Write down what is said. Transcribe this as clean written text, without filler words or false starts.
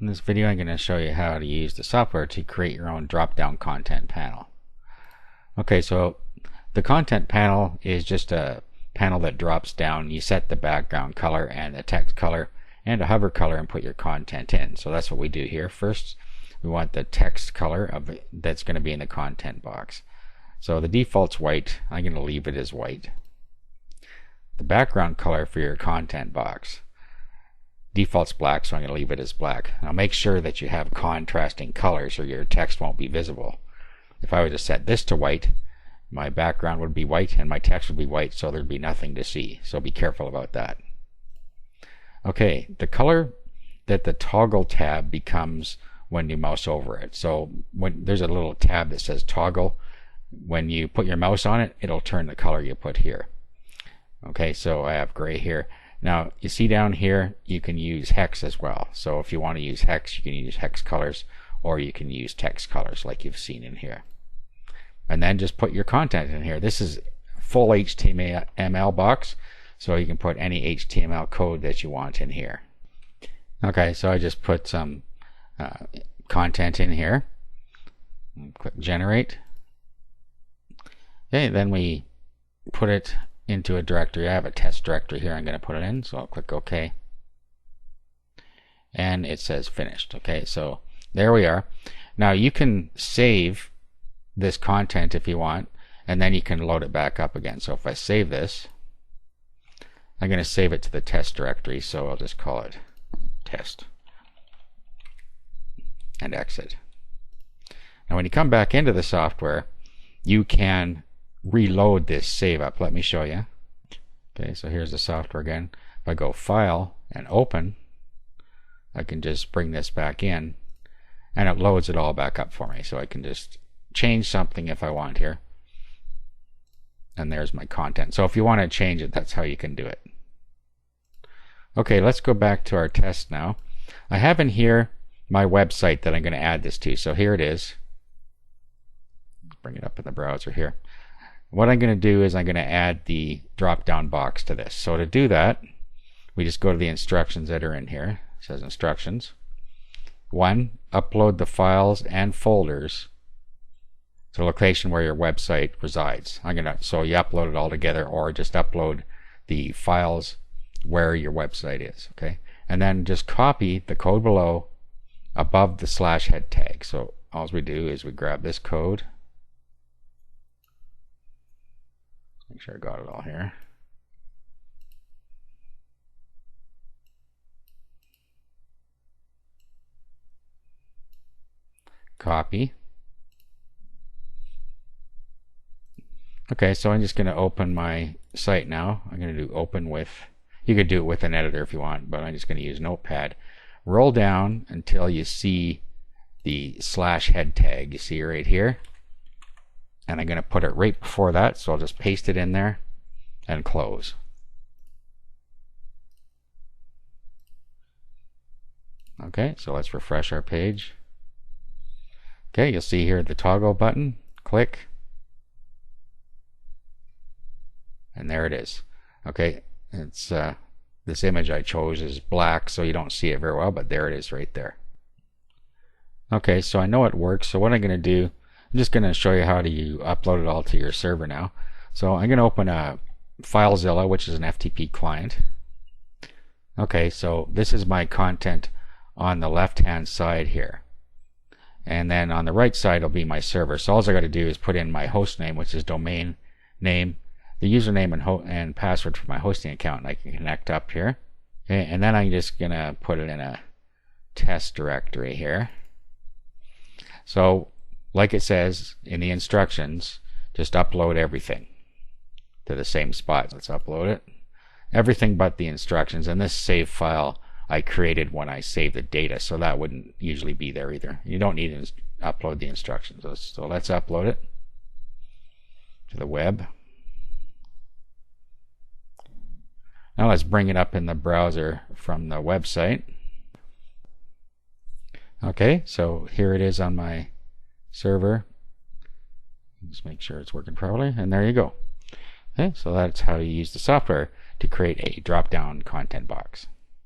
In this video I'm going to show you how to use the software to create your own drop-down content panel. Okay, so the content panel is just a panel that drops down. You set the background color and the text color and a hover color and put your content in. So that's what we do here. First we want the text color that's going to be in the content box. So the default's white. I'm going to leave it as white. The background color for your content box, default's black, so I'm going to leave it as black. Now make sure that you have contrasting colors or your text won't be visible. If I were to set this to white, my background would be white and my text would be white, so there'd be nothing to see. So be careful about that. Okay, the color that the toggle tab becomes when you mouse over it. So when there's a little tab that says toggle, when you put your mouse on it, it'll turn the color you put here. Okay, so I have gray here. Now you see down here you can use hex as well. So if you want to use hex, you can use hex colors, or you can use text colors like you've seen in here. And then just put your content in here. This is full HTML box, so you can put any HTML code that you want in here. Okay, so I just put some content in here. Click generate. Okay, then we put it into a directory. I have a test directory here I'm going to put it in, so I'll click OK, and it says finished. Okay, so there we are. Now you can save this content if you want, and then you can load it back up again. So if I save this, I'm going to save it to the test directory, so I'll just call it test and exit. Now when you come back into the software, you can reload this save up. Let me show you. Okay, so here's the software again. If I go file and open, I can just bring this back in and it loads it all back up for me. So I can just change something if I want here, and there's my content. So if you want to change it, that's how you can do it. Okay, let's go back to our test now. I have in here my website that I'm going to add this to. So here it is. Let's bring it up in the browser here. What I'm going to do is I'm going to add the drop down box to this. So to do that, we just go to the instructions that are in here. It says instructions. 1. Upload the files and folders to the location where your website resides. So you upload it all together, or just upload the files where your website is. Okay, and then just copy the code below above the /head tag. So all we do is we grab this code. Make sure I got it all here. Copy. Okay, so I'm just going to open my site now. I'm going to do open with, you could do it with an editor if you want, but I'm just going to use Notepad. Roll down until you see the /head tag. You see right here? And I'm going to put it right before that, so I'll just paste it in there and close. Okay, so let's refresh our page. Okay, you'll see here the toggle button. Click. And there it is. Okay, it's this image I chose is black, so you don't see it very well, but there it is right there. Okay, so I know it works, so what I'm going to do, I'm just going to show you how to upload it all to your server now. So I'm going to open a FileZilla, which is an FTP client. Okay, so this is my content on the left hand side here, and then on the right side will be my server. So all I got to do is put in my host name, which is domain name, the username and password for my hosting account, and I can connect up here. Okay, and then I'm just going to put it in a test directory here. So like it says in the instructions, just upload everything to the same spot. Let's upload it. Everything but the instructions, and this save file I created when I saved the data, so that wouldn't usually be there either. You don't need to upload the instructions. So let's upload it to the web. Now let's bring it up in the browser from the website. Okay, so here it is on my server. Just make sure it's working properly, and there you go. Okay, so that's how you use the software to create a drop-down content box.